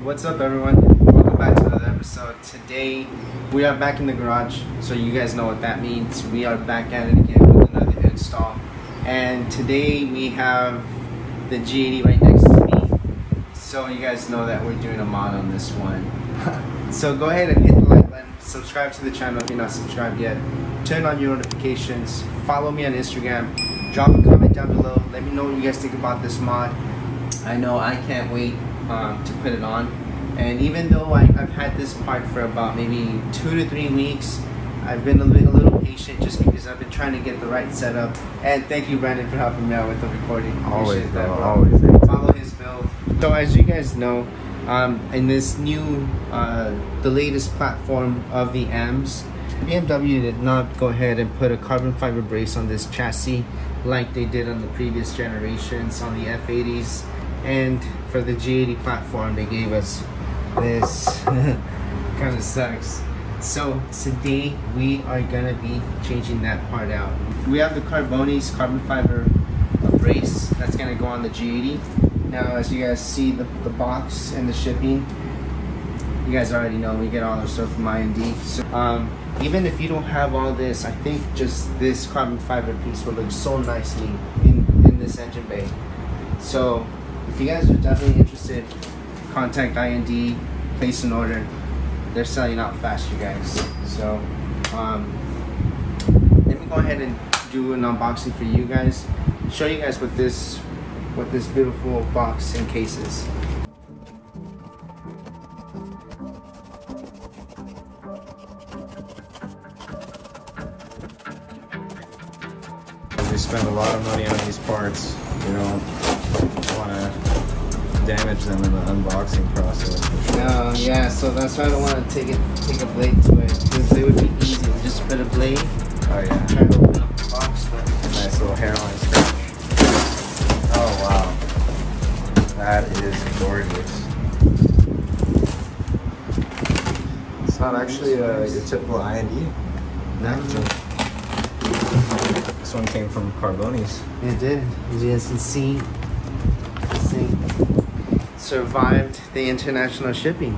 What's up, everyone? Welcome back to another episode. Today we are back in the garage, so you guys know what that means. We are back at it again with another install, and today we have the G80 right next to me, so you guys know that we're doing a mod on this one. So go ahead and hit the like button, subscribe to the channel if you're not subscribed yet, turn on your notifications, follow me on Instagram, drop a comment down below, let me know what you guys think about this mod. I know I can't wait to put it on, and even though I've had this part for about maybe 2 to 3 weeks, I've been a little patient just because I've been trying to get the right setup. And thank you, Brandon, for helping me out with the recording. Always, that, bro. Always. Follow his build. So as you guys know, in this new, the latest platform of the M's, BMW did not go ahead and put a carbon fiber brace on this chassis like they did on the previous generations on the F80s. And for the G80 platform, they gave us this. Kind of sucks. So today we are gonna be changing that part out. We have the Karbonius Carbon Fiber Brace that's gonna go on the G80. Now, as you guys see the box and the shipping, you guys already know we get all our stuff from IND. So even if you don't have all this, I think just this carbon fiber piece will look so nicely in this engine bay. So if you guys are definitely interested, contact IND, place an order. They're selling out fast, you guys. So let me go ahead and do an unboxing for you guys, show you guys what this beautiful box and case is. We spend a lot of money on these parts. You don't want to damage them in the unboxing process. No, yeah, so that's why I don't want to take a blade to it, because it would be easy to just put a blade. Oh yeah. Try to open up the box, but Nice little hairline scratch. Oh wow, that is gorgeous. It's not actually your typical IND. no. This one came from Karbonius. It did. As you guys can see, this thing survived the international shipping.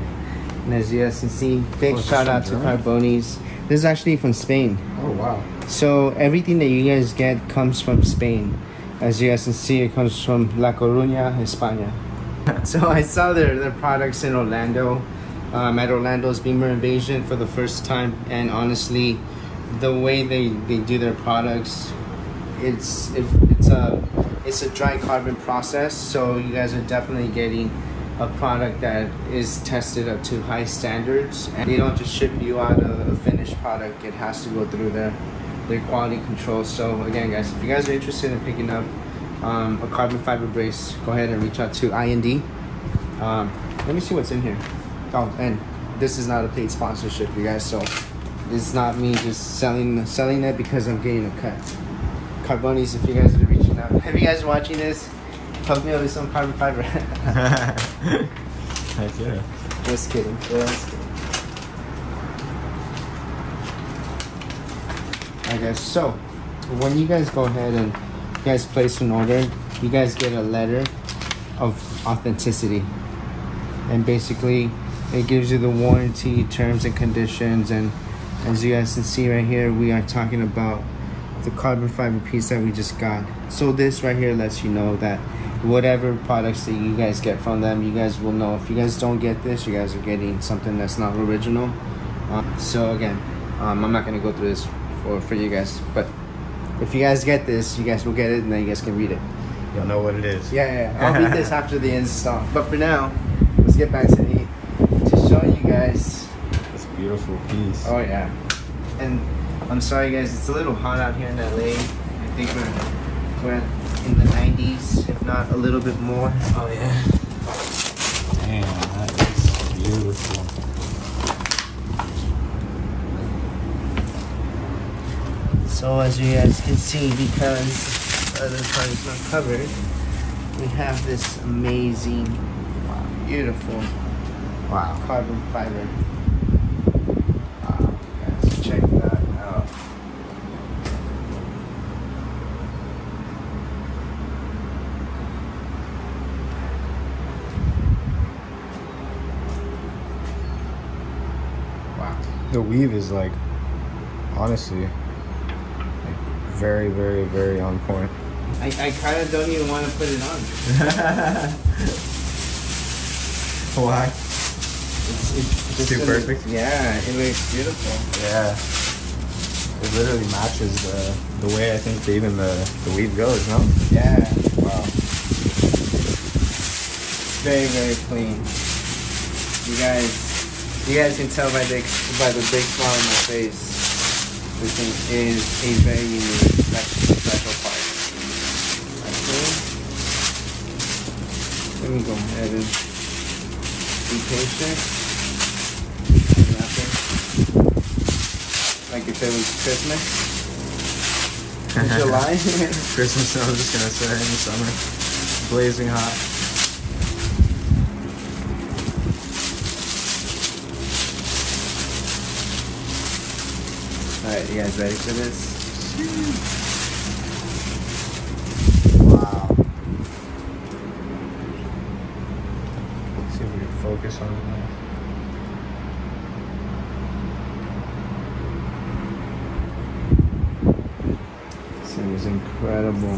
And as you guys can see, big shout out to Karbonius. This is actually from Spain. Oh wow. So everything that you guys get comes from Spain. As you guys can see, it comes from La Coruña, España. So I saw their products in Orlando, at Orlando's Beamer Invasion for the first time, and honestly, the way they do their products, it's a dry carbon process, so you guys are definitely getting a product that is tested up to high standards, and they don't just ship you out a finished product. It has to go through their quality control. So again, guys, if you guys are interested in picking up a carbon fiber brace, go ahead and reach out to IND. Let me see what's in here. Oh, and this is not a paid sponsorship, you guys, so it's not me just selling it because I'm getting a cut. Karbonius, if you guys are reaching out, if you guys are watching this, help me out with some carbon fiber. Heck yeah. Just kidding. Just kidding. Alright guys, so when you guys go ahead and you guys place an order, you guys get a letter of authenticity, and basically it gives you the warranty terms and conditions. And as you guys can see right here, we are talking about the carbon fiber piece that we just got. So this right here lets you know that whatever products that you guys get from them, you guys will know. If you guys don't get this, you guys are getting something that's not original. So again, I'm not going to go through this for you guys, but if you guys get this, you guys will get it, and then you guys can read it. You'll know what it is. Yeah. I'll read this after the install. But for now, let's get back to showing you guys This beautiful piece. Oh yeah. And I'm sorry guys, it's a little hot out here in LA. I think we're in the 90s, if not a little bit more. Oh yeah. Damn, that is beautiful. So as you guys can see, because the other part is not covered, we have this amazing, beautiful carbon fiber. Wow, guys, check that out. The weave is like, honestly, like very, very, very on point. I kind of don't even want to put it on. Why? It's too perfect? Yeah, it looks beautiful. Yeah. It literally matches the way I think even the weave goes, no? Yeah. Wow. Very, very clean. You guys can tell by the big smile on my face. This thing is a very unique, special part. Okay. Let me go ahead and be patient. Like if it was Christmas. July. Christmas, I was just gonna say, in the summer. Blazing hot. Alright, you guys ready for this? Wow. Let's see if we can focus on it now. This thing is incredible.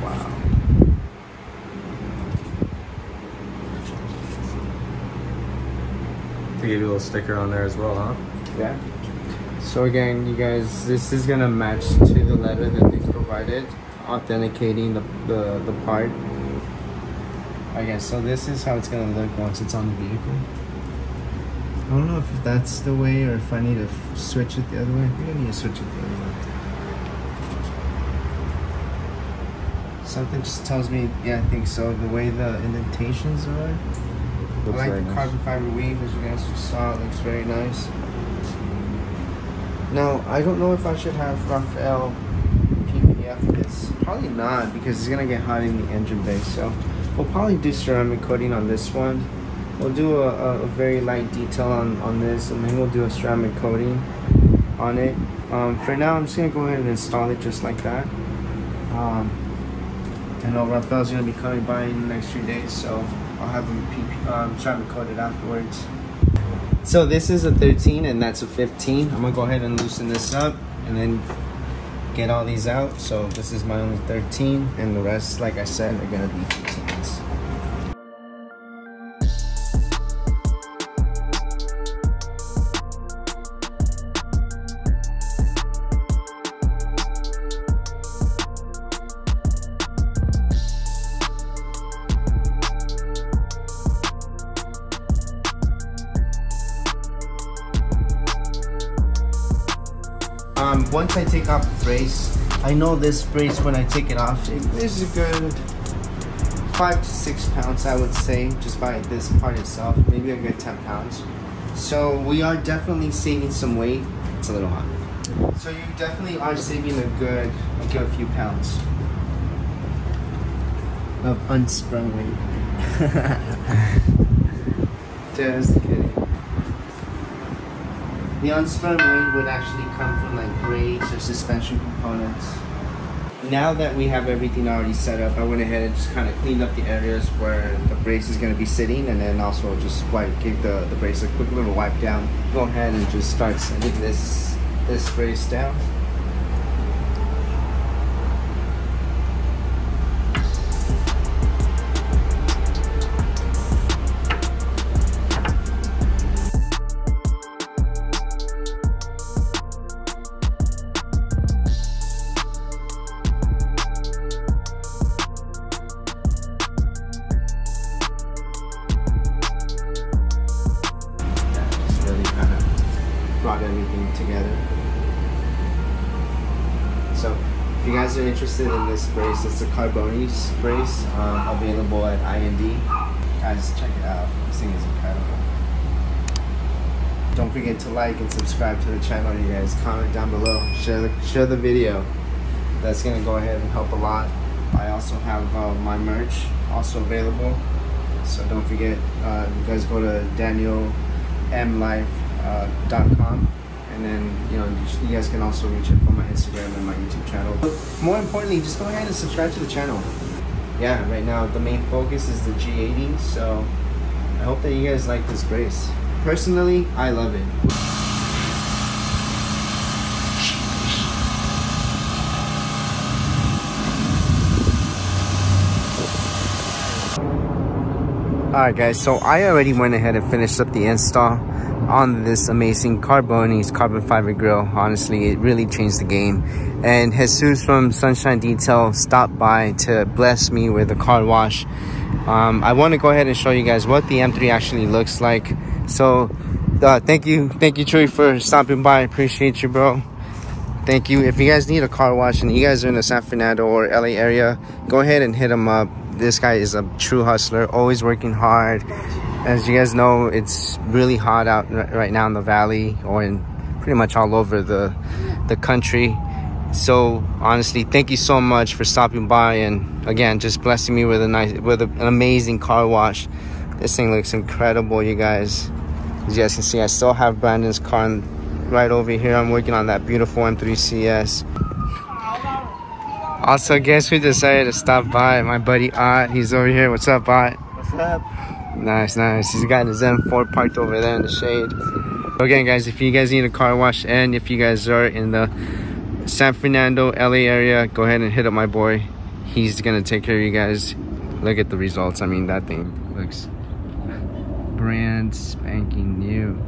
Wow. To give you a little sticker on there as well, huh? Yeah. So again, you guys, this is gonna match to the letter that they provided, authenticating the part. Okay, so this is how it's gonna look once it's on the vehicle. I don't know if that's the way or if I need to switch it the other way. I think I need to switch it the other way. Something just tells me, yeah, I think so. The way the indentations are. I like the carbon fiber weave, as you guys just saw. It looks very nice. Now, I don't know if I should have Raphael PPF this. Probably not, because it's gonna get hot in the engine bay. So we'll probably do ceramic coating on this one. We'll do a very light detail on this, and then we'll do a ceramic coating on it. For now, I'm just gonna go ahead and install it just like that. I know Raphael's gonna be coming by in the next few days, so I'll have him ceramic coated afterwards. So this is a 13 and that's a 15. I'm gonna go ahead and loosen this up and then get all these out. So this is my only 13, and the rest, like I said, are gonna be 15s. Once I take off the brace, I know this brace, when I take it off, it is a good 5 to 6 pounds, I would say, just by this part itself, maybe a good 10 pounds. So we are definitely saving some weight. It's a little hot. So you definitely are saving a good few pounds of unsprung weight. Just kidding. The unsprung weight would actually come from like brakes or suspension components. Now that we have everything already set up, I went ahead and just kind of cleaned up the areas where the brace is going to be sitting, and then also just give the brace a quick little wipe down. Go ahead and just start sanding this brace down. Brought everything together. So if you guys are interested in this brace, it's a Karbonius brace, available at IND. Guys, check it out. This thing is incredible. Don't forget to like and subscribe to the channel, you guys. Comment down below. Share the video. That's gonna go ahead and help a lot. I also have my merch also available. So don't forget, you guys go to danielmlife.com, and then you guys can also reach it from my Instagram and my YouTube channel. But more importantly, just go ahead and subscribe to the channel. yeah, right now the main focus is the G80, so I hope that you guys like this brace. Personally, I love it. Alright guys, so I already went ahead and finished up the install on this amazing Karbonius Carbon Fiber grill. Honestly, it really changed the game. And Jesus from Sunshine Detail stopped by to bless me with a car wash. I want to go ahead and show you guys what the M3 actually looks like. So thank you Troy, for stopping by. I appreciate you, bro. Thank you. If you guys need a car wash and you guys are in the San Fernando or LA area, go ahead and hit him up. This guy is a true hustler, always working hard. As you guys know, it's really hot out right now in the valley, or in pretty much all over the country. So honestly, thank you so much for stopping by, and again, just blessing me with an amazing car wash. This thing looks incredible, you guys. As you guys can see, I still have Brandon's car right over here. I'm working on that beautiful M3 CS. Also, guess who decided to stop by? My buddy Ott. He's over here. What's up, Ott? What's up? Nice. He's got his M4 parked over there in the shade. Again, guys, if you guys need a car wash, and if you guys are in the San Fernando, LA area, go ahead and hit up my boy. He's gonna take care of you guys. Look at the results. I mean, that thing looks brand spanking new.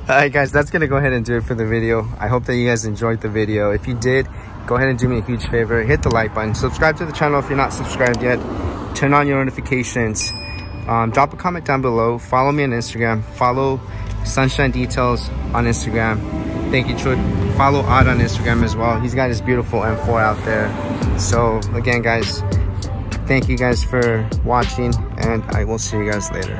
Alright guys, that's gonna go ahead and do it for the video. I hope that you guys enjoyed the video. If you did, go ahead and do me a huge favor. Hit the like button. Subscribe to the channel if you're not subscribed yet. Turn on your notifications. Drop a comment down below. Follow me on Instagram. Follow Sunshine Details on Instagram. Thank you, Troy. Follow Ott on Instagram as well. He's got his beautiful M4 out there. So again, guys, thank you guys for watching, and I will see you guys later.